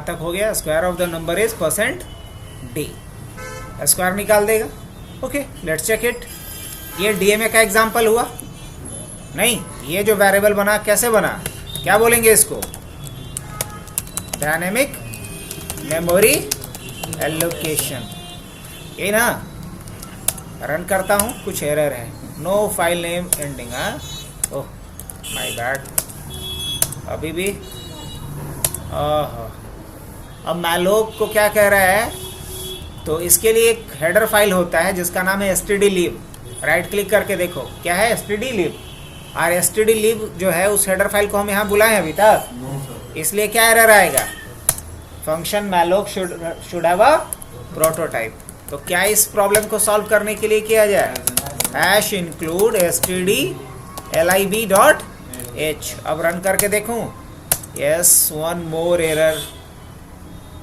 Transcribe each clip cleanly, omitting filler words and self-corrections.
तक हो गया? Square of the number is percent D, square निकाल देगा। Okay, let's check it. ये डीएमए का एग्जाम्पल हुआ नहीं? ये जो वेरिएबल बना कैसे बना, क्या बोलेंगे इसको? डायनेमिक मेमोरी एलोकेशन, ये ना। रन करता हूँ, कुछ एरर है, नो फाइल नेम एंडिंग। हाँ, ओह माय बैड, अभी भी। अब मैलोक को क्या कह रहा है, तो इसके लिए एक हेडर फाइल होता है जिसका नाम है stdlib। राइट क्लिक करके देखो क्या है, stdlib। और stdlib जो है उस हेडर फाइल को हम यहाँ बुलाए हैं अभी तक, इसलिए क्या एरर आएगा? Function malloc should have a prototype. तो क्या इस प्रॉब्लम को सॉल्व करने के लिए किया जाए? Hash include stdlib.h। अब रन करके देखूं, यस, वन मोर एरर।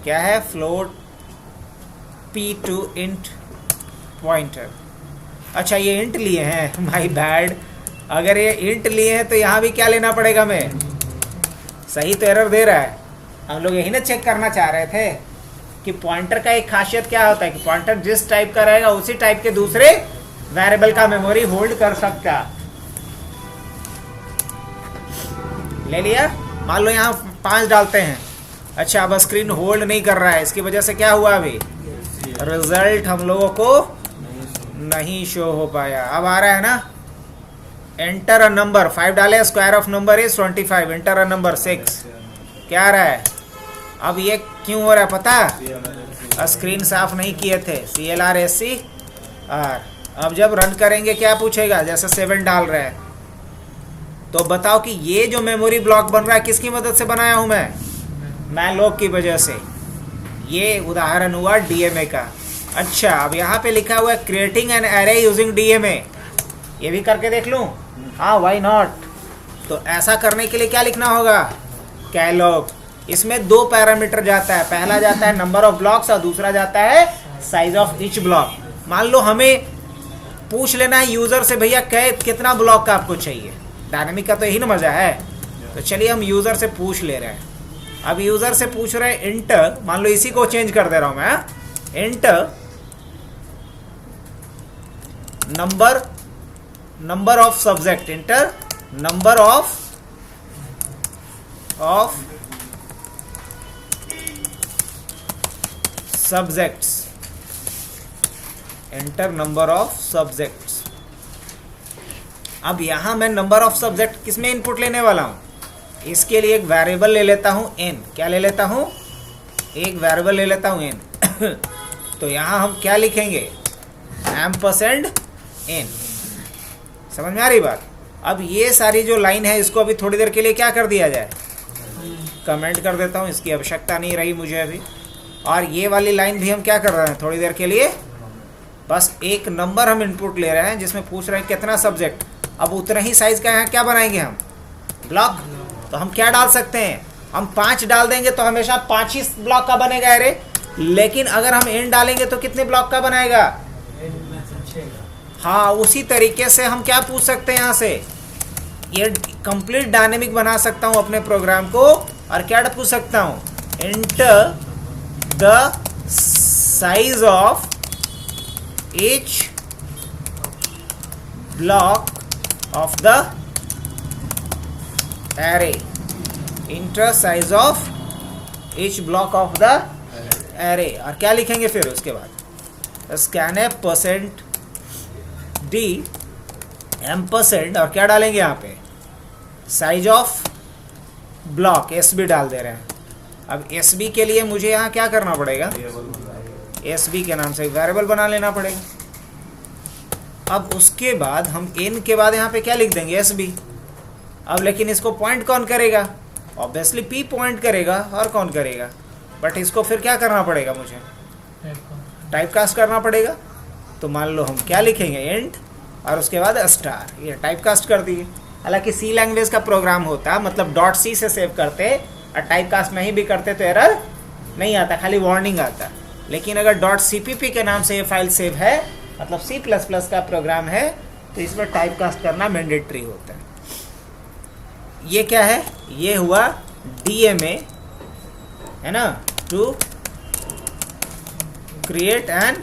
क्या है? Float p to int pointer. अच्छा, ये इंट लिए हैं, माय बैड। अगर ये इंट लिए हैं तो यहाँ भी क्या लेना पड़ेगा? मैं सही तो एरर दे रहा है। हम लोग यही ना चेक करना चाह रहे थे कि पॉइंटर का एक खासियत क्या होता है कि पॉइंटर जिस टाइप का रहेगा उसी टाइप के दूसरे वेरिएबल का मेमोरी होल्ड कर सकता। ले लिया? मान लो यहाँ 5 डालते हैं। अच्छा, अब स्क्रीन होल्ड नहीं कर रहा है, इसकी वजह से क्या हुआ? अभी रिजल्ट हम लोगों को नहीं शो हो पाया। अब आ रहा है ना, एंटर अ नंबर। 5 डाले, square of number is 25, enter a number 6। क्या आ रहा है? अब ये क्यों हो रहा है पता? स्क्रीन साफ नहीं किए थे, CLRSCR। अब जब रन करेंगे क्या पूछेगा? जैसे 7 डाल रहे हैं, तो बताओ कि ये जो मेमोरी ब्लॉक बन रहा है किसकी मदद से बनाया हूं मैं? मैलोक की वजह से। ये उदाहरण हुआ डीएमए का। अच्छा, अब यहाँ पे लिखा हुआ है creating an array using DMA, ये भी करके देख लूँ? हाँ, व्हाई नॉट। तो ऐसा करने के लिए क्या लिखना होगा? कैलोग। इसमें 2 पैरामीटर जाता है, पहला जाता है नंबर ऑफ ब्लॉक्स और दूसरा जाता है साइज ऑफ ईच ब्लॉक। मान लो हमें पूछ लेना है यूजर से, भैया कितना ब्लॉक का आपको चाहिए। डायनेमिक का तो यही ना मजा है। तो चलिए हम यूजर से पूछ ले रहे हैं। अब यूजर से पूछ रहे हैं इंटर, मान लो इसी को चेंज कर दे रहा हूं मैं, inter number of subject, inter number of subjects, enter number of subjects. अब यहां मैं नंबर ऑफ सब्जेक्ट किसमें इनपुट लेने वाला हूं? इसके लिए एक वेरिएबल ले लेता हूं n। क्या ले लेता हूं? एक वेरिएबल ले लेता हूं n। तो यहां हम क्या लिखेंगे? Ampersand n। समझ में आ रही बात? अब ये सारी जो लाइन है इसको अभी थोड़ी देर के लिए क्या कर दिया जाए? कमेंट कर देता हूं, इसकी आवश्यकता नहीं रही मुझे अभी। और ये वाली लाइन भी हम क्या कर रहे हैं थोड़ी देर के लिए? बस एक नंबर हम इनपुट ले रहे हैं जिसमें पूछ रहे हैं कितना सब्जेक्ट। अब उतना ही साइज का यहाँ क्या बनाएंगे हम? ब्लॉक। तो हम क्या डाल सकते हैं? हम 5 डाल देंगे तो हमेशा 5 ही ब्लॉक का बनेगा एरे। लेकिन अगर हम n डालेंगे तो कितने ब्लॉक का बनाएगा? हाँ, उसी तरीके से हम क्या पूछ सकते हैं यहाँ से? ये कंप्लीट डायनेमिक बना सकता हूँ अपने प्रोग्राम को। और क्या पूछ सकता हूँ? Enter the size of each block of the array, enter size of each block of the array। और क्या लिखेंगे फिर उसके बाद? scanf %d एम्परसेंड और क्या डालेंगे यहाँ पे? साइज ऑफ ब्लॉक, SB डाल दे रहे हैं। अब SB के लिए मुझे यहाँ क्या करना पड़ेगा? SB के नाम से वेरिएबल बना लेना पड़ेगा। अब उसके बाद हम n के बाद यहाँ पे क्या लिख देंगे? SB। अब लेकिन इसको पॉइंट कौन करेगा? ऑब्वियसली P पॉइंट करेगा, और कौन करेगा? बट इसको फिर क्या करना पड़ेगा? मुझे टाइप कास्ट करना पड़ेगा। तो मान लो हम क्या लिखेंगे? इंट और उसके बाद स्टार। ये टाइप कास्ट कर दिए। हालांकि C लैंग्वेज का प्रोग्राम होता, मतलब .c से सेव करते और टाइप कास्ट नहीं भी करते तो एरर नहीं आता, खाली वार्निंग आता। लेकिन अगर .cpp के नाम से ये फाइल सेव है, मतलब C++ का प्रोग्राम है, तो इसमें टाइप कास्ट करना मैंडेटरी होता है। ये क्या है? ये हुआ DMA, है ना? To create an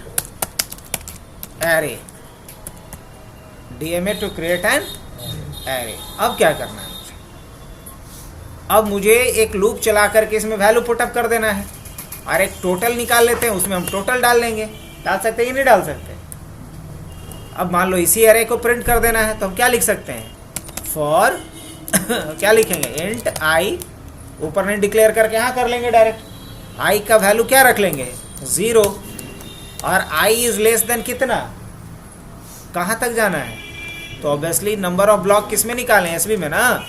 array, DMA to create an array. अब क्या करना है मुझे? अब मुझे एक लूप चला करके इसमें वैल्यू पुटअप कर देना है और एक टोटल निकाल लेते हैं, उसमें हम टोटल डाल लेंगे। डाल सकते हैं या नहीं डाल सकते? अब मान लो इसी एरे को प्रिंट कर देना है तो हम क्या लिख सकते हैं? फॉर क्या लिखेंगे? इंट आई, ऊपर नहीं डिक्लेयर करके यहाँ कर लेंगे डायरेक्ट। आई का वैल्यू क्या रख लेंगे? 0। और आई इज लेस देन कितना? कहाँ तक जाना है? तो ऑब्वियसली नंबर ऑफ ब्लॉक किस में निकालें? एसबी में ना,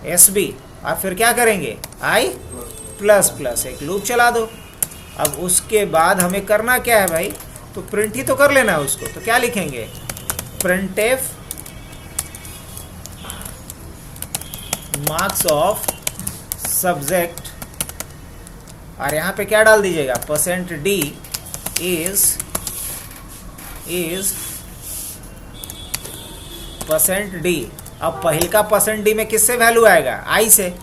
एसबी। और फिर क्या करेंगे? आई प्लस प्लस एक लूप चला दो। अब उसके बाद हमें करना क्या है भाई? तो प्रिंट ही तो कर लेना है उसको। तो क्या लिखेंगे? प्रिंटफ मार्क्स ऑफ सब्जेक्ट, और यहाँ पे क्या डाल दीजिएगा? %d is %d। अब पहिल का %d में किससे वैल्यू आएगा? आई से।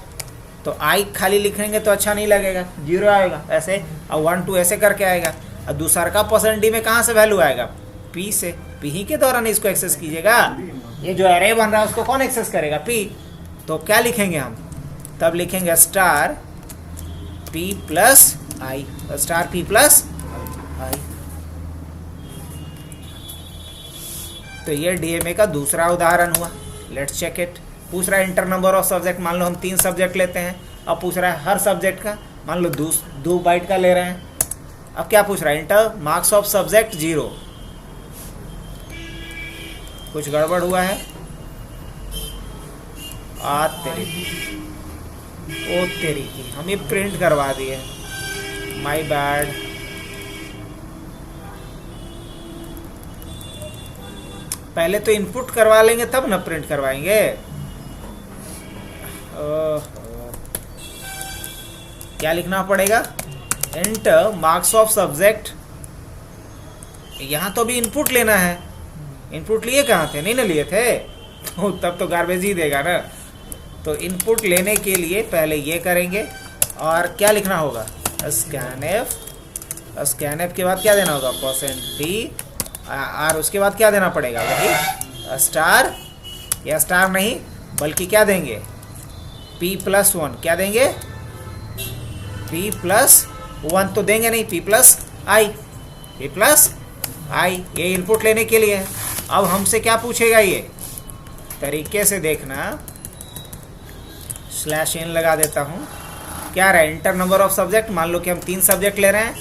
तो आई खाली लिखेंगे तो अच्छा नहीं लगेगा, 0 आएगा ऐसे, और 1 2 ऐसे करके आएगा। और दूसरा का %d में कहाँ से वैल्यू आएगा? p से। p ही के दौरान इसको एक्सेस कीजिएगा। ये जो एरे बन रहा है उसको कौन एक्सेस करेगा? p। तो क्या लिखेंगे हम? तब लिखेंगे star p plus I, star p plus I. तो ये DMA का दूसरा उदाहरण हुआ। Let's check it. पूछ रहा है इंटर नंबर ऑफ सब्जेक्ट। मान लो हम 3 सब्जेक्ट लेते हैं। अब पूछ रहा है हर सब्जेक्ट का, मान लो 2 बाइट का ले रहे हैं। अब क्या पूछ रहा है? Inter marks of subject 0। कुछ गड़बड़ हुआ है? तेरी, ओ तेरी की, हम ये प्रिंट करवा दिए, माय बैड। पहले तो इनपुट करवा लेंगे तब ना प्रिंट करवाएंगे। क्या लिखना पड़ेगा? Inter marks of subject. यहाँ तो भी इनपुट लेना है। इनपुट लिए कहाँ थे? नहीं ना लिए थे, तो तब तो गार्बेज ही देगा ना। तो इनपुट लेने के लिए पहले ये करेंगे। और क्या लिखना होगा? स्कैनएफ। स्कैनएफ के बाद क्या देना होगा? %d। और उसके बाद क्या देना पड़ेगा? वही स्टार, या स्टार नहीं बल्कि क्या देंगे? p+1। क्या देंगे? p+1 तो देंगे नहीं, p+i। ये इनपुट लेने के लिए है। अब हमसे क्या पूछेगा? ये तरीके से देखना, /n लगा देता हूँ। क्या रहा है? Inter number of subject. मान लो कि हम 3 सब्जेक्ट ले रहे हैं,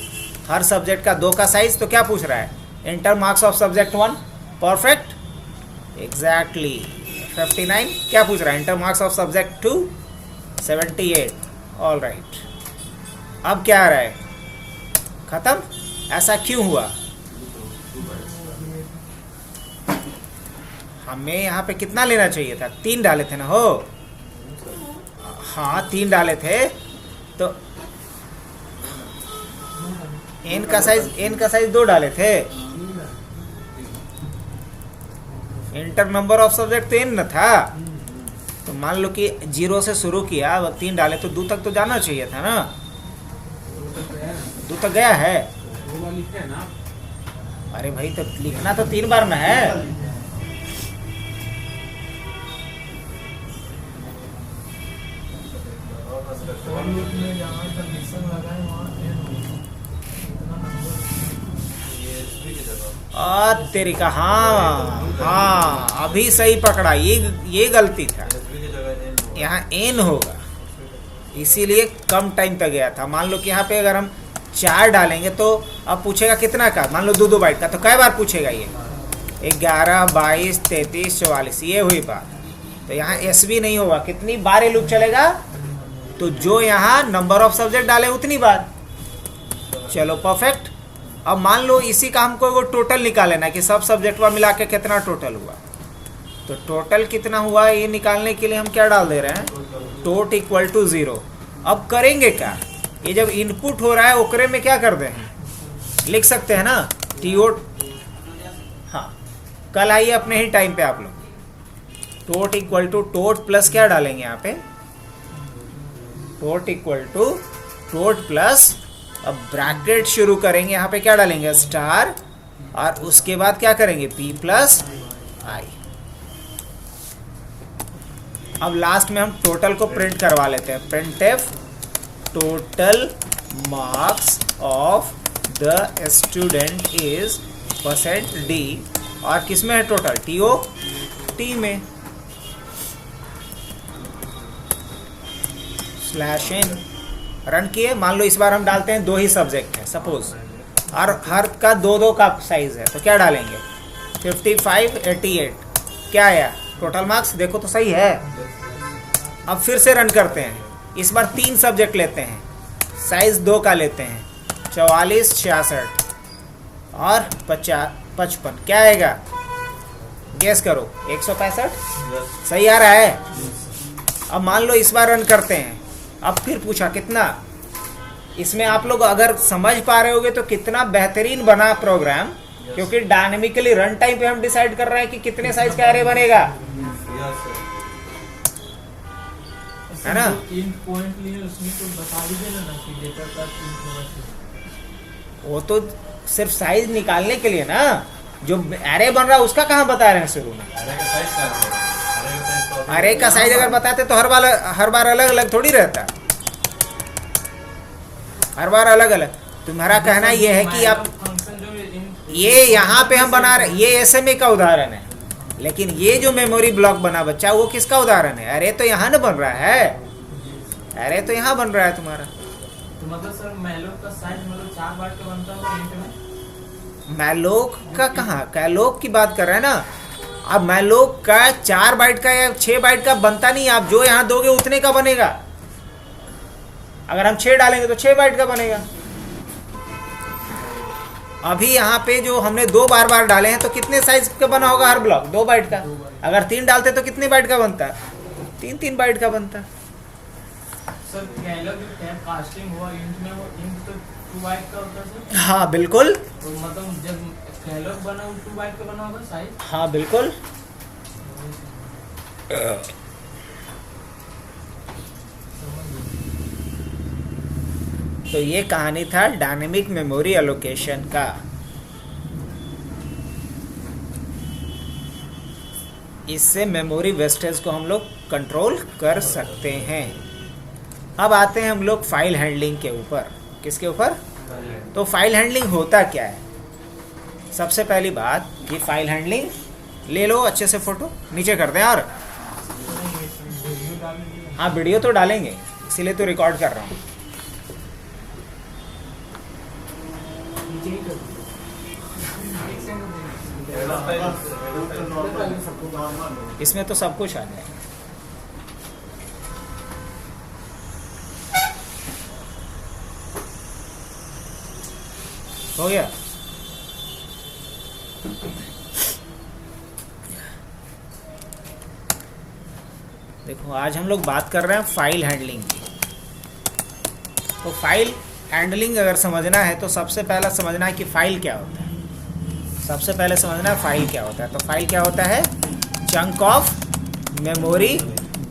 हर सब्जेक्ट का 2 का साइज। तो क्या पूछ रहा है? Inter marks of subject 1। Perfect, exactly 59। क्या पूछ रहा है? Inter marks of subject 2 78। All right. अब क्या आ रहा है? खत्म। ऐसा क्यों हुआ? हमें यहाँ पे कितना लेना चाहिए था? 3 डाले थे ना हो। हाँ 3 डाले थे। तो n का साइज 2 डाले थे। इंटर नंबर ऑफ सब्जेक्ट तो n न था। तो मान लो कि 0 से शुरू किया, अब 3 डाले तो 2 तक तो जाना चाहिए था ना। 2 तक गया है। अरे भाई तो लिखना तो 3 बार ना है। तेरी का, हाँ अभी सही पकड़ा। ये गलती था, यहाँ n होगा, इसीलिए कम टाइम तक गया था। मान लो कि यहाँ पे अगर हम 4 डालेंगे तो अब पूछेगा कितना का? मान लो 2 बाइट का। तो कई बार पूछेगा? ये 11 22 33 44, ये हुई बात। तो यहाँ SB नहीं होगा। कितनी बार ये लूप चलेगा? तो जो यहाँ नंबर ऑफ सब्जेक्ट डाले उतनी बार। चलो परफेक्ट। अब मान लो इसी का हमको वो टोटल निकालना है कि सब सब्जेक्ट में मिला के कितना टोटल हुआ। तो टोटल कितना हुआ ये निकालने के लिए हम क्या डाल दे रहे हैं? टोट इक्वल टू 0। अब करेंगे क्या? ये जब इनपुट हो रहा है ओकरे में क्या कर दें? लिख सकते हैं ना टीओट। हाँ कल आइए अपने ही टाइम पे आप लोग। टोट इक्वल टू टोट प्लस क्या डालेंगे यहाँ पे? टोट इक्वल टू फ्लोट प्लस, अब ब्रैकेट शुरू करेंगे, यहाँ पे क्या डालेंगे स्टार, और उसके बाद क्या करेंगे p प्लस आई। अब लास्ट में हम टोटल को प्रिंट करवा लेते हैं, printf total marks of the student is %d, और किस में है टोटल, टी में, /n रन किए। मान लो इस बार हम डालते हैं 2 ही सब्जेक्ट है सपोज, और हर का 2-2 का साइज है, तो क्या डालेंगे 55 88, क्या आया टोटल मार्क्स, देखो तो सही है। अब फिर से रन करते हैं, इस बार 3 सब्जेक्ट लेते हैं, साइज 2 का लेते हैं, 44 66 और 55, क्या आएगा गेस करो, 165 सही आ रहा है। अब मान लो इस बार रन करते हैं, अब फिर पूछा कितना, इसमें आप लोग अगर समझ पा रहे होगे तो कितना बेहतरीन बना प्रोग्राम, क्योंकि डायनेमिकली रन टाइम पे हम डिसाइड कर रहे हैं कि कितने साइज का एरे बनेगा, है ना। पॉइंट लिए उसमें तो बता दीजिए ना कि डेटा का वो तो सिर्फ साइज निकालने के लिए ना, जो एरे बन रहा है उसका कहाँ बता रहे हैं शुरू में, अरे का साइज अगर बताते तो हर बार अलग अलग थोड़ी रहता, हर बार अलग अलग। तुम्हारा कहना यह है कि आप ये यहाँ पे हम बना रहे, ये SMA का उदाहरण है, लेकिन ये जो मेमोरी ब्लॉक बना बच्चा वो किसका उदाहरण है, अरे तो यहाँ ना बन रहा है, अरे तो यहाँ बन रहा है तुम्हारा। तो मतलब सर मैलोक का साइज मतलब 4 बाइट का बनता होगा इंट में, मैलोक का कहाँ, कैलोक की बात कर रहे हैं ना। अब मैलोक का 4 बाइट का या 6 बाइट का बनता नहीं, आप जो यहाँ दोगे उतने का बनेगा, अगर हम 6 डालेंगे तो 6 बाइट का बनेगा। अभी यहाँ पे जो हमने 2 बार डाले हैं तो कितने साइज का बना होगा हर ब्लॉक, 2 बाइट का, अगर 3 डालते तो कितने बाइट का बनता है, 3 बाइट का बनता। सर कैलोक जो टैब कास्टिंग हुआ इंट में, वो इंट तो 2 बाइट का होता है सर, हाँ बिल्कुल, तो मतलब जब कैलोक बना वो 2 बाइट का बना होगा साइज, हाँ बिल्कुल। तो ये कहानी था डायनेमिक मेमोरी एलोकेशन का। इससे मेमोरी वेस्टेज को हम लोग कंट्रोल कर सकते हैं। अब आते हैं हम लोग फाइल हैंडलिंग के ऊपर। किसके ऊपर? तो फाइल हैंडलिंग होता क्या है? सबसे पहली बात कि फाइल हैंडलिंग, ले लो अच्छे से फोटो नीचे कर दें, और हाँ वीडियो तो डालेंगे इसीलिए तो रिकॉर्ड कर रहा हूँ। इसमें तो सब कुछ आ जाए। हो गया? देखो आज हम लोग बात कर रहे हैं फाइल हैंडलिंग की। तो फाइल हैंडलिंग अगर समझना है तो सबसे पहला समझना है कि फाइल क्या होता है। सबसे पहले समझना है फाइल क्या होता है। तो फाइल क्या होता है? चंक ऑफ मेमोरी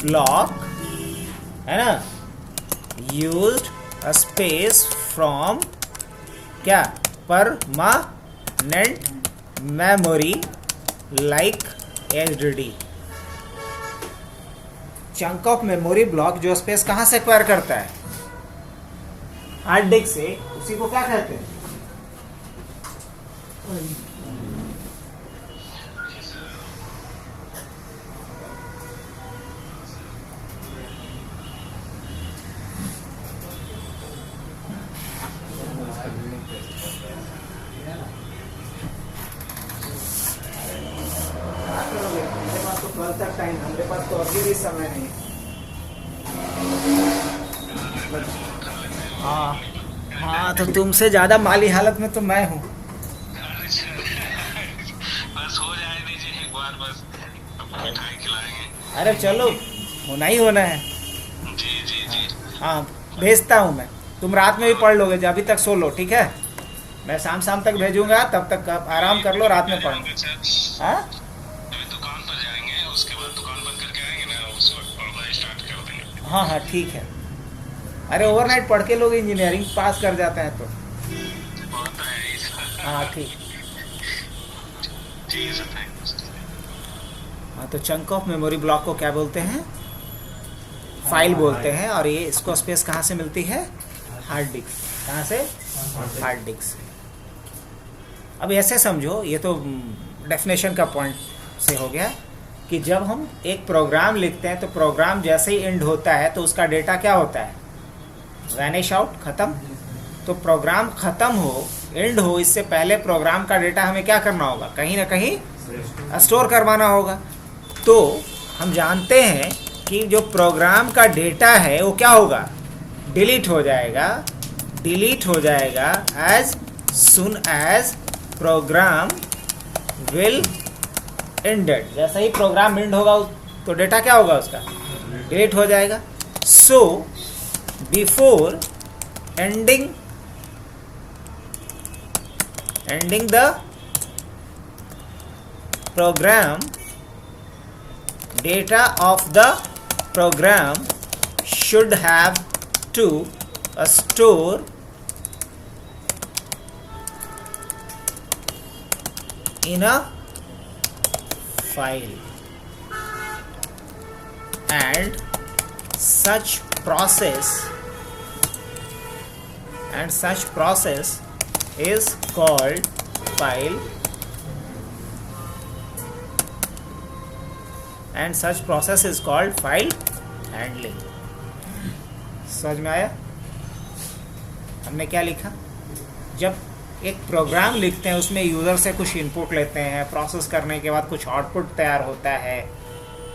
ब्लॉक, है ना, यूज्ड अ स्पेस फ्रॉम क्या, permanent memory like HDD। Chunk of memory block जो स्पेस कहाँ से एक्वायर करता है? हार्ड डिस्क से। उसी को क्या कहते हैं? तक टाइम, हमारे पास तो अभी भी समय नहीं। हाँ हाँ, तो तुमसे ज्यादा माली हालत में तो मैं हूँ। बस हो जाए दीजिए एक बार, बस आपको मिठाई खिलाएंगे। अरे चलो, होना ही होना है। जी जी जी। हाँ भेजता हूँ मैं, तुम रात में भी पढ़ लोगे, अभी तक सो लो, ठीक है? मैं शाम तक भेजूंगा, तब तक आप आराम कर लो, रात में पढ़ो। हाँ अभी दुकान पर जाएंगे, उसके बाद दुकान बंद करके आएंगे ना, उस वक्त पढ़ना स्टार्ट कर देंगे। हाँ हाँ ठीक है। अरे ओवरनाइट पढ़ के लोग इंजीनियरिंग पास कर जाते हैं तो। होता है ऐसा। हाँ ठीक। ठीक है सर, थैंक यू सर। हाँ तो चंक ऑफ मेमोरी ब्लॉक को क्या बोलते हैं? फाइल बोलते हैं। और ये इसको स्पेस कहाँ से मिलती है? Hard disk. कहाँ से? हार्ड डिस्क से। अब ऐसे समझो, ये तो डेफिनेशन का पॉइंट से हो गया कि जब हम एक प्रोग्राम लिखते हैं तो प्रोग्राम जैसे ही एंड होता है तो उसका डेटा क्या होता है? वैनिश आउट, खत्म। तो प्रोग्राम खत्म हो, एंड हो, इससे पहले प्रोग्राम का डेटा हमें क्या करना होगा? कहीं ना कहीं स्टोर करवाना होगा। तो हम जानते हैं कि जो प्रोग्राम का डेटा है वो क्या होगा? डिलीट हो जाएगा। डिलीट हो जाएगा as soon as program will ended. जैसे ही प्रोग्राम एंड होगा तो डेटा क्या होगा? उसका डिलीट हो जाएगा। So before ending the program, data of the program should have to store in a file, and such process is called file, and such process is called file handling। समझ में आया? हमने क्या लिखा? जब एक प्रोग्राम लिखते हैं उसमें यूज़र से कुछ इनपुट लेते हैं, प्रोसेस करने के बाद कुछ आउटपुट तैयार होता है,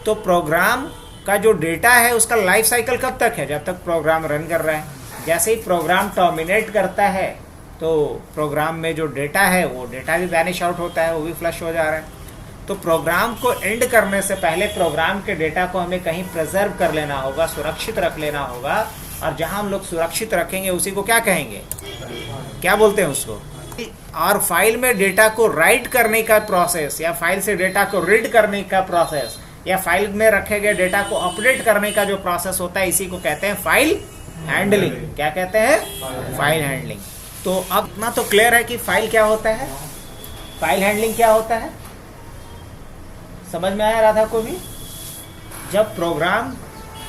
तो प्रोग्राम का जो डेटा है उसका लाइफ साइकिल कब तक है? जब तक प्रोग्राम रन कर रहा है। जैसे ही प्रोग्राम टर्मिनेट करता है तो प्रोग्राम में जो डेटा है वो डेटा भी वैनिश आउट होता है, वो भी फ्लश हो जा रहा है। तो प्रोग्राम को एंड करने से पहले प्रोग्राम के डेटा को हमें कहीं प्रिजर्व कर लेना होगा, सुरक्षित रख लेना होगा। और जहां हम लोग सुरक्षित रखेंगे उसी को क्या कहेंगे? क्या बोलते हैं उसको? और फाइल में डेटा को राइट करने का प्रोसेस, या फाइल से डेटा को रीड करने का प्रोसेस, या फाइल में रखे गए डेटा को अपडेट करने का जो प्रोसेस होता है, इसी को कहते हैं फाइल हैंडलिंग। क्या कहते हैं? File handling. तो अब ना तो क्लियर है कि फाइल क्या होता है, फाइल हैंडलिंग क्या होता है। समझ में आया राधा को भी? जब प्रोग्राम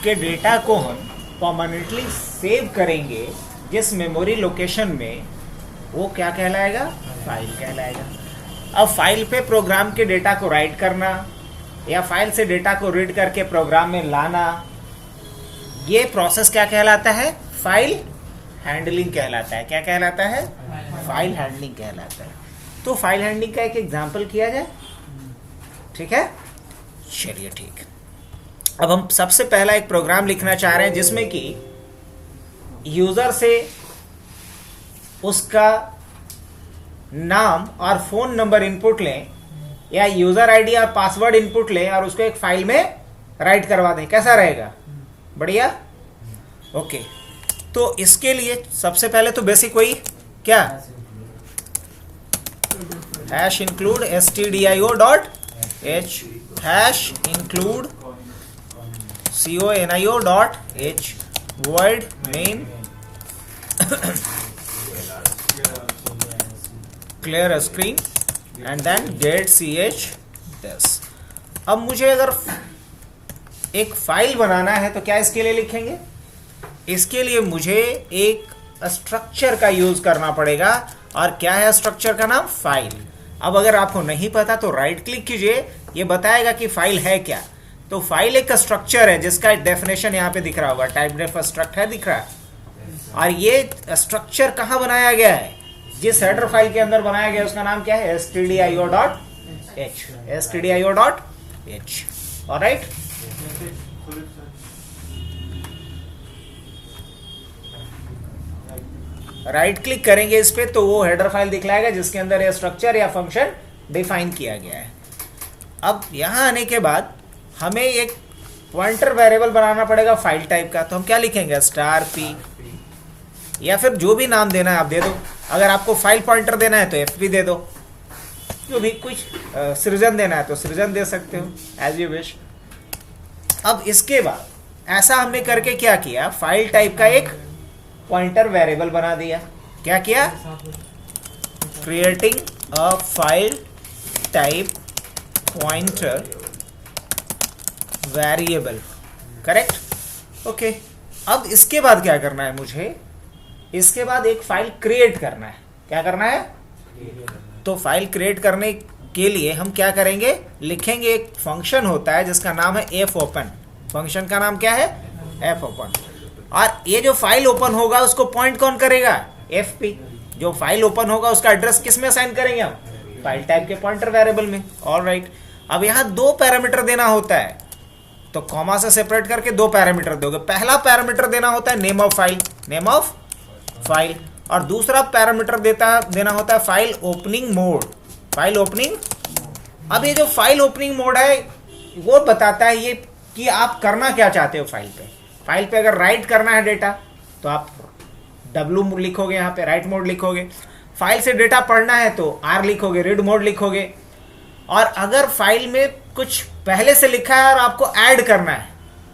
के डेटा को हम परमानेंटली सेव करेंगे जिस मेमोरी लोकेशन में, वो क्या कहलाएगा? फाइल कहलाएगा। अब फाइल पे प्रोग्राम के डेटा को राइट करना या फाइल से डेटा को रीड करके प्रोग्राम में लाना, ये प्रोसेस क्या कहलाता है? फाइल हैंडलिंग कहलाता है। क्या कहलाता है? फाइल हैंडलिंग कहलाता है। तो फाइल हैंडलिंग का एक एग्जांपल किया जाए, ठीक है? चलिए ठीक। अब हम सबसे पहला एक प्रोग्राम लिखना चाह रहे हैं जिसमें कि यूजर से उसका नाम और फोन नंबर इनपुट लें, या यूजर आईडी और पासवर्ड इनपुट लें और उसको एक फाइल में राइट करवा दें। कैसा रहेगा? बढ़िया। ओके, तो इसके लिए सबसे पहले तो बेसिक वही क्या, hash include stdio.h, hash include conio.h, void main clear screen and then get ch this। अब मुझे अगर एक फाइल बनाना है तो क्या इसके लिए लिखेंगे? इसके लिए मुझे एक स्ट्रक्चर का यूज करना पड़ेगा। और क्या है स्ट्रक्चर का नाम? फाइल। अब अगर आपको नहीं पता तो राइट क्लिक कीजिए, ये बताएगा कि फाइल है क्या। तो फाइल एक स्ट्रक्चर है जिसका डेफिनेशन यहाँ पे दिख रहा होगा, टाइप डेफ स्ट्रक्ट है, दिख रहा है। और ये स्ट्रक्चर कहाँ बनाया गया है? जिस हेडर फाइल के अंदर बनाया गया उसका नाम क्या है? stdio.h, stdio.h। Alright, right click करेंगे इस पे तो वो हेडर फाइल दिखलाएगा जिसके अंदर ये स्ट्रक्चर या फंक्शन डिफाइन किया गया है। अब यहाँ आने के बाद हमें एक पॉइंटर वेरिएबल बनाना पड़ेगा फाइल टाइप का। तो हम क्या लिखेंगे? $p, या फिर जो भी नाम देना है आप दे दो। अगर आपको फाइल पॉइंटर देना है तो fp दे दो, जो भी कुछ सृजन देना है तो सृजन दे सकते हो, एज यू विश। अब इसके बाद ऐसा हमने करके क्या किया? फाइल टाइप का एक पॉइंटर वेरिएबल बना दिया। क्या किया? Creating a file type pointer variable, correct? Okay, अब इसके बाद क्या करना है मुझे? इसके बाद एक फाइल क्रिएट करना है। क्या करना है? तो फाइल क्रिएट करने के लिए हम क्या करेंगे? लिखेंगे एक फंक्शन होता है जिसका नाम है एफ ओपन। फंक्शन का नाम क्या है? F open. और ये जो फाइल ओपन होगा उसको पॉइंट कौन करेगा? F P. जो फाइल ओपन होगा उसका एड्रेस किस में असाइन करेंगे हम? फाइल टाइप के पॉइंटर वेरिएबल में। ऑलराइट, अब यहाँ 2 पैरामीटर देना होता है, तो कॉमा से सेपरेट करके 2 पैरामीटर दोगे। पहला पैरामीटर देना होता है name of file, name of file, और दूसरा पैरामीटर देना होता है file opening mode, file opening. अब ये जो फाइल ओपनिंग मोड है वो बताता है ये कि आप करना क्या चाहते हो फाइल पे। फाइल पे अगर राइट करना है डेटा तो आप W लिखोगे, यहाँ पे राइट मोड लिखोगे। फाइल से डेटा पढ़ना है तो R लिखोगे, रीड मोड लिखोगे। और अगर फाइल में कुछ पहले से लिखा है और आपको ऐड करना है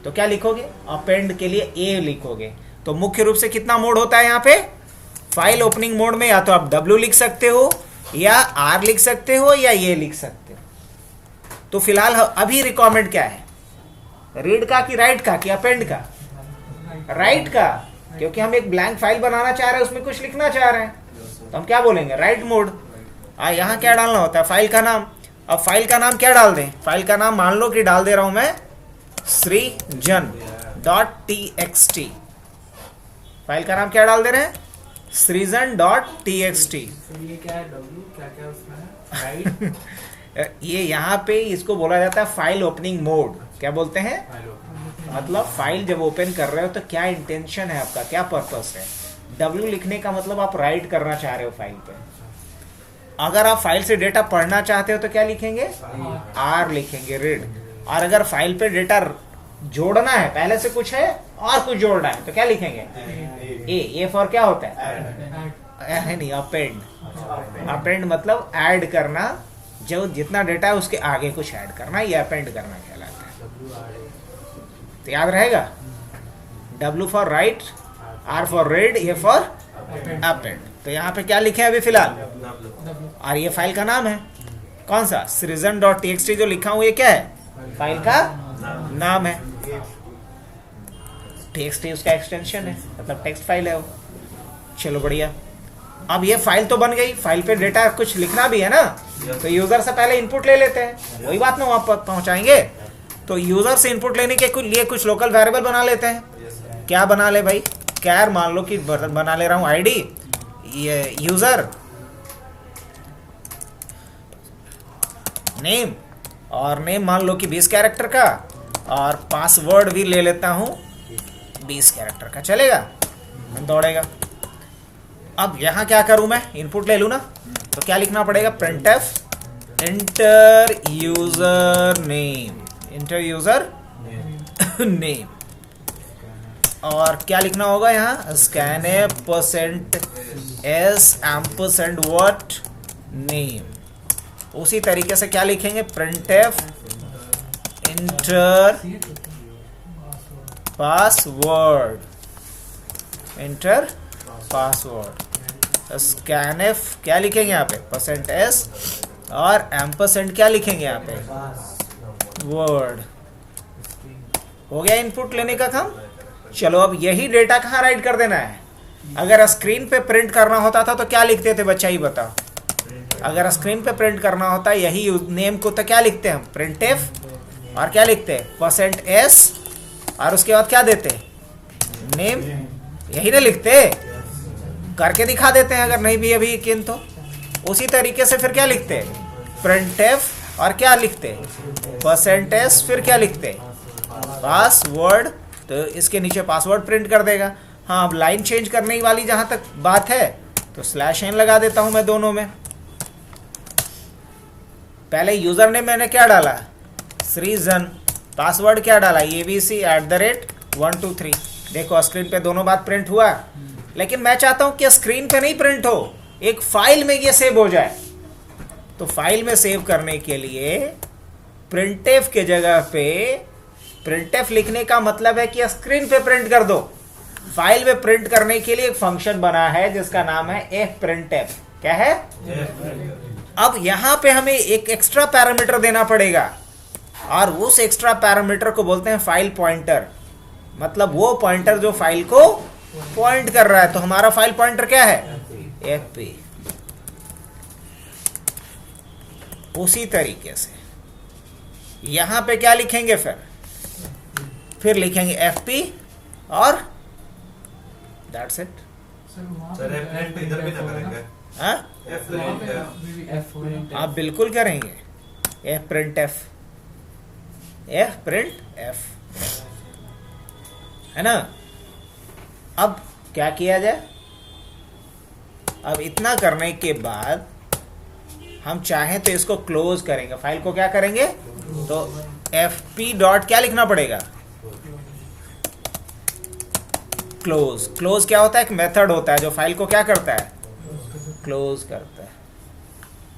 तो क्या लिखोगे? अपेंड के लिए A लिखोगे। तो मुख्य रूप से कितना मोड होता है यहाँ पे? फाइल ओपनिंग मोड में या तो आप W लिख सकते हो या R लिख सकते हो या ये लिख सकते हो। तो फिलहाल अभी रिक्वायरमेंट क्या है? रीड का कि राइट का कि अपेंड का? राइट का, क्योंकि हम एक ब्लैंक फाइल बनाना चाह रहे हैं, उसमें कुछ लिखना चाह रहे हैं, तो हम क्या बोलेंगे? Right mode. यहाँ क्या डालना होता है? फाइल का नाम। अब फाइल का नाम क्या डाल दें? फाइल का नाम मान लो कि डाल दे रहा हूं मैं सृजन.txt। फाइल का नाम क्या डाल दे रहे हैं? सृजन.txt। ये क्या है? W क्या क्या उसमें है? राइट ये यहाँ पे इसको बोला जाता है फाइल ओपनिंग मोड। क्या बोलते हैं? मतलब फाइल जब ओपन कर रहे हो तो क्या इंटेंशन है आपका, क्या पर्पस है? W लिखने का मतलब आप राइट करना चाह रहे हो फाइल पे। अगर आप फाइल से डेटा पढ़ना चाहते हो तो क्या लिखेंगे? R लिखेंगे, रीड। और अगर फाइल पे डेटा जोड़ना है, पहले से कुछ है और कुछ जोड़ना है, तो क्या लिखेंगे? ए फॉर क्या होता है? नहीं, अपेंड। अपेंड मतलब ऐड करना, जो जितना डेटा है उसके आगे कुछ ऐड करना, ये अपेंड करना कहलाता है। तो याद रहेगा, W for right, R for read, A for append. तो यहाँ पे क्या लिखे अभी फिलहाल? और ये फाइल का नाम है कौन सा? सृजन.txt। जो लिखा हूं ये क्या है? फाइल का नाम है। txt उसका एक्सटेंशन है, मतलब टेक्स्ट फाइल है वो। चलो बढ़िया। अब ये फाइल तो बन गई, फाइल पे डेटा कुछ लिखना भी है ना, तो यूजर से पहले इनपुट ले लेते हैं। वही बात ना, वहां पर पहुंचाएंगे तो यूजर से इनपुट लेने के लिए कुछ लोकल वेरिएबल बना लेते हैं। क्या बना ले भाई? कैर मान लो कि बना ले रहा हूं आईडी, ये यूजर नेम, और नेम मान लो कि 20 कैरेक्टर का, और पासवर्ड भी ले लेता हूं 20 कैरेक्टर का। चलेगा? दौड़ेगा। अब यहां क्या करूं मैं? इनपुट ले लूं ना, तो क्या लिखना पड़ेगा? printf inter user name, inter user name. और क्या लिखना होगा यहाँ? scanf %s ampersand what name। उसी तरीके से क्या लिखेंगे? printf inter password, inter password. scanf क्या लिखेंगे यहाँ पे? %s, और एम्परसेंड क्या लिखेंगे यहाँ पे? वर्ड। हो गया इनपुट लेने का काम। चलो अब यही डेटा कहाँ राइट कर देना है? अगर स्क्रीन पे प्रिंट करना होता था तो क्या लिखते थे बच्चा, ही बताओ। अगर स्क्रीन पे प्रिंट करना होता यही नेम को तो क्या लिखते हैं हम? printf, और क्या लिखते हैं? %s, और उसके बाद क्या देते? नेम। यही ना लिखते? करके दिखा देते हैं अगर नहीं भी अभी यकीन तो। उसी तरीके से फिर क्या लिखते? printf, और क्या लिखते? %s, फिर क्या लिखते? पासवर्ड। तो इसके नीचे पासवर्ड प्रिंट कर देगा। हाँ, अब लाइन चेंज करने वाली जहां तक बात है तो /n लगा देता हूं मैं दोनों में। पहले यूजर ने मैंने क्या डाला? सृजन। पासवर्ड क्या डाला? abc@123। देखो स्क्रीन पे दोनों बात प्रिंट हुआ, लेकिन मैं चाहता हूं कि स्क्रीन पे नहीं प्रिंट हो, एक फाइल में ये सेव हो जाए। तो फाइल में सेव करने के लिए printf के जगह पे printf लिखने का मतलब है कि स्क्रीन पे प्रिंट कर दो। फाइल में प्रिंट करने के लिए एक फंक्शन बना है जिसका नाम है fprintf। क्या है? अब यहां पे हमें एक एक्स्ट्रा पैरामीटर देना पड़ेगा और उस एक्स्ट्रा पैरामीटर को बोलते हैं फाइल पॉइंटर। मतलब वो पॉइंटर जो फाइल को पॉइंट कर रहा है। तो हमारा फाइल पॉइंटर क्या है? fp। उसी तरीके से यहां पे क्या लिखेंगे? फिर लिखेंगे fp और दैट्स इट। सर F इधर भी तो करेंगे। हाँ, F आप बिल्कुल करेंगे fprintf। है ना? अब क्या किया जाए? अब इतना करने के बाद हम चाहें तो इसको क्लोज करेंगे, फाइल को क्या करेंगे? तो fp डॉट क्या लिखना पड़ेगा? क्लोज। क्लोज क्या होता है? एक मेथड होता है जो फाइल को क्या करता है? क्लोज करता है।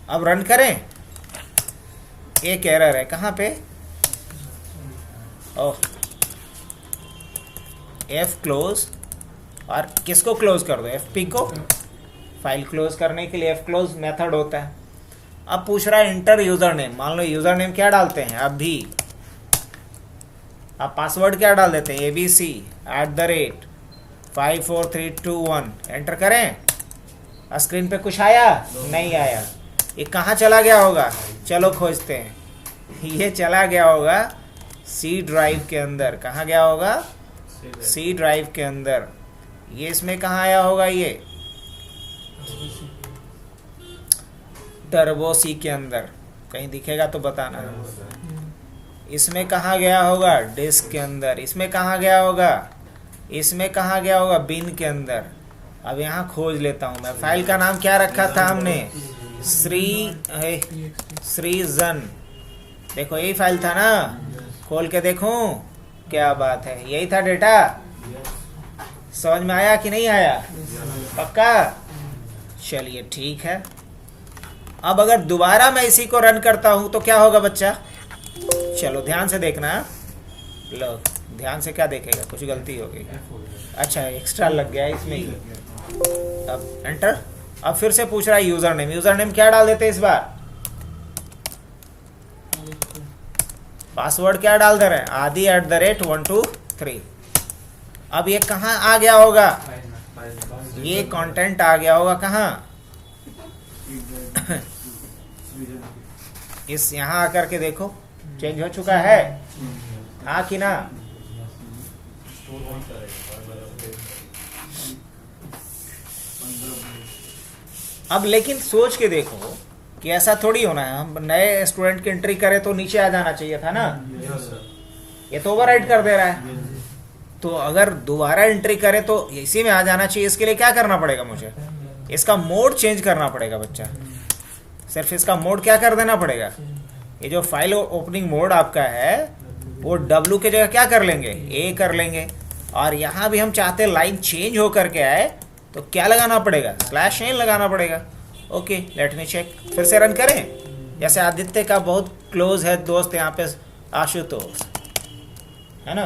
अब रन करें। एक एरर है, कहां पे? ओह, f क्लोज। और किसको क्लोज कर दो? fp को। फाइल क्लोज करने के लिए f क्लोज मेथड होता है। अब पूछ रहा है इंटर यूजर नेम। मान लो यूजर नेम क्या डालते हैं? अभी आप पासवर्ड क्या डाल देते हैं? abc@54321। एंटर करें। स्क्रीन पे कुछ आया? नहीं आया। ये कहाँ चला गया होगा? चलो खोजते हैं। ये चला गया होगा सी ड्राइव के अंदर। कहाँ गया होगा? सी ड्राइव के अंदर। ये इसमें कहाँ आया होगा? ये टर्बो सी के अंदर। कहीं दिखेगा तो बताना। इसमें कहाँ गया होगा? डिस्क के अंदर। इसमें कहाँ गया होगा? इसमें कहाँ गया होगा? बिन के अंदर। अब यहाँ खोज लेता हूँ मैं। फाइल का नाम क्या रखा था हमने? सृजन। देखो यही फाइल था ना? खोल के देखूं? क्या बात है, यही था डेटा। समझ में आया कि नहीं आया? पक्का? चलिए ठीक है। अब अगर दोबारा मैं इसी को रन करता हूं तो क्या होगा बच्चा? चलो ध्यान से देखना। लो ध्यान से, क्या देखेगा? कुछ गलती हो गई। अच्छा, एक्स्ट्रा लग गया इसमें ही। अब एंटर। अब फिर से पूछ रहा है यूजर नेम। यूजर नेम क्या डाल देते इस बार? पासवर्ड क्या डाल दे रहे हैं? आदि@123। अब ये कहाँ आ गया होगा? ये कंटेंट आ गया होगा कहाँ? इस यहाँ आकर के देखो, चेंज हो चुका है। हाँ कि ना? अब लेकिन सोच के देखो कि ऐसा थोड़ी होना है। हम नए स्टूडेंट की एंट्री करें तो नीचे आ जाना चाहिए था ना? ये तो ओवरराइट कर दे रहा है। तो अगर दोबारा एंट्री करे तो इसी में आ जाना चाहिए। इसके लिए क्या करना पड़ेगा मुझे? इसका मोड चेंज करना पड़ेगा बच्चा। सिर्फ इसका मोड क्या कर देना पड़ेगा? ये जो फाइल ओपनिंग मोड आपका है वो W के जगह क्या कर लेंगे? A कर लेंगे। और यहाँ भी हम चाहते लाइन चेंज हो करके आए तो क्या लगाना पड़ेगा? /n लगाना पड़ेगा। Okay, let me check. फिर से रन करें। जैसे आदित्य का बहुत क्लोज है दोस्त यहाँ पे आशुतोष, है ना?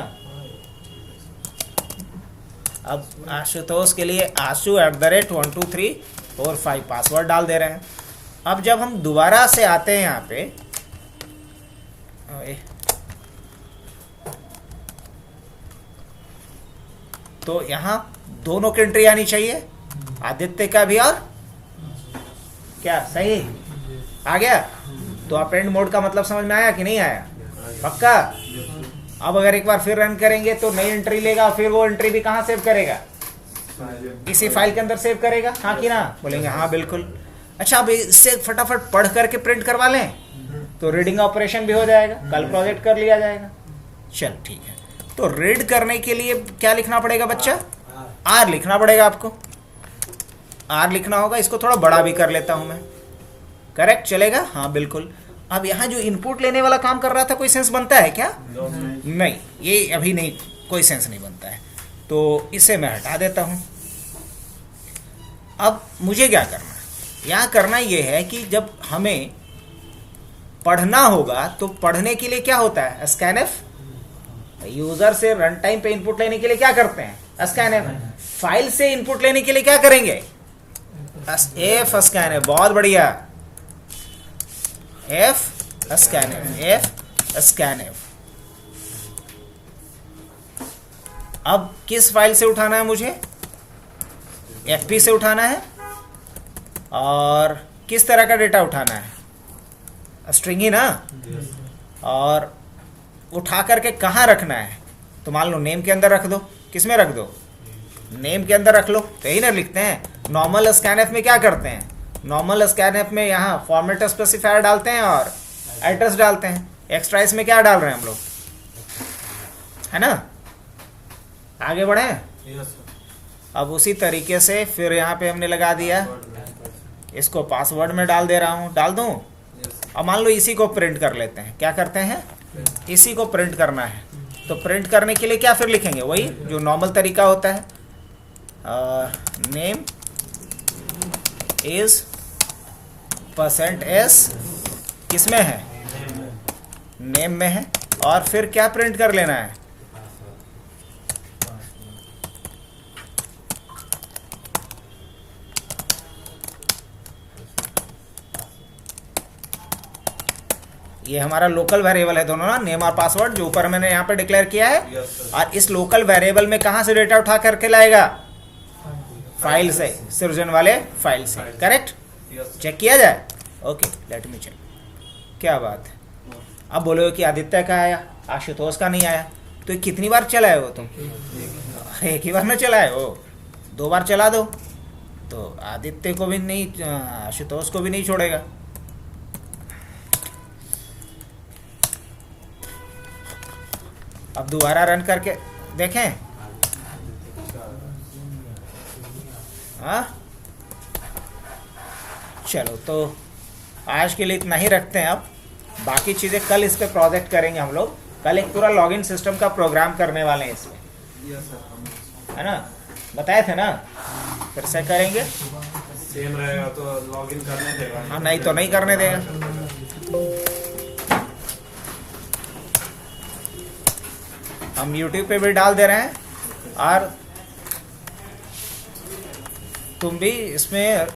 अब आशुतोष के लिए आशु@12345 पासवर्ड डाल दे रहे हैं। अब जब हम दोबारा से आते हैं यहाँ पे, तो यहाँ दोनों की एंट्री आनी चाहिए, आदित्य का भी। और क्या सही आ गया? तो अपेंड मोड का मतलब समझ में आया कि नहीं आया? पक्का? अब अगर एक बार फिर रन करेंगे तो नई एंट्री लेगा। फिर वो एंट्री भी कहाँ सेव करेगा? इसी फाइल के अंदर सेव करेगा। हाँ कि ना? बोलेंगे हाँ बिल्कुल। अच्छा, अब इससे फटाफट पढ़ करके प्रिंट करवा लें तो रीडिंग ऑपरेशन भी हो जाएगा, कल प्रोजेक्ट कर लिया जाएगा। चल ठीक है। तो रीड करने के लिए क्या लिखना पड़ेगा बच्चा? R लिखना पड़ेगा आपको। R लिखना होगा। इसको थोड़ा बड़ा भी कर लेता हूं मैं। करेक्ट चलेगा? हाँ बिल्कुल। अब यहाँ जो इनपुट लेने वाला काम कर रहा था, कोई सेंस बनता है क्या? नहीं, ये अभी नहीं, कोई सेंस नहीं बनता है। तो इसे मैं हटा देता हूं। अब मुझे क्या करना है? यहाँ करना ये है कि जब हमें पढ़ना होगा तो पढ़ने के लिए क्या होता है? स्कैनफ। यूजर से रन टाइम पे इनपुट लेने के लिए क्या करते हैं? scanf। फाइल से इनपुट लेने के लिए क्या करेंगे? f scanf। बहुत बढ़िया, f scanf। अब किस फाइल से उठाना है मुझे? fp से उठाना है। और किस तरह का डेटा उठाना है? स्ट्रिंग ही ना। और उठा करके कहाँ रखना है? तो मान लो नेम के अंदर रख दो। किस में रख दो? नेम के अंदर रख लो। तो यही ना लिखते हैं। नॉर्मल स्कैनएफ में क्या करते हैं? नॉर्मल स्कैनएफ में यहाँ फॉर्मेट स्पेसिफायर डालते हैं और एड्रेस डालते हैं। एक्स्ट्रा इसमें क्या डाल रहे हैं हम लोग, है ना? आगे बढ़े। Yes sir. अब उसी तरीके से फिर यहाँ पे हमने लगा दिया, इसको पासवर्ड में डाल दे रहा हूँ। डाल दूँ। अब मान लो इसी को प्रिंट कर लेते हैं। क्या करते हैं? इसी को प्रिंट करना है। तो प्रिंट करने के लिए क्या फिर लिखेंगे? वही जो नॉर्मल तरीका होता है, नेम इज %s किस में है? नेम में है। और फिर क्या प्रिंट कर लेना है? ये हमारा लोकल वेरिएबल है दोनों ना, नेम और पासवर्ड, जो ऊपर मैंने यहाँ पे डिक्लेयर किया है। Yes sir. और इस लोकल वेरिएबल में कहाँ से डेटा उठा करके लाएगा? फाइल से, सृजन वाले फाइल से। करेक्ट? यस। चेक किया जाए। Okay, let me check. क्या बात है। अब बोलो कि आदित्य का आया, आशुतोष का नहीं आया। तो ये कितनी बार चला है वो? तुम अरे एक ही बार में चला है वो। 2 बार चला दो तो आदित्य को भी नहीं, आशुतोष को भी नहीं छोड़ेगा। अब दोबारा रन करके देखें। हाँ, चलो तो आज के लिए इतना ही रखते हैं। अब बाकी चीज़ें कल इस पे प्रोजेक्ट करेंगे हम लोग। कल एक पूरा लॉगिन सिस्टम का प्रोग्राम करने वाले हैं इसमें, यस सर। है ना? बताए थे ना? फिर से करेंगे। सेम रहेगा तो लॉगिन करने देगा। हाँ, नहीं तो नहीं करने देगा। हम YouTube पे भी डाल दे रहे हैं और तुम भी इसमें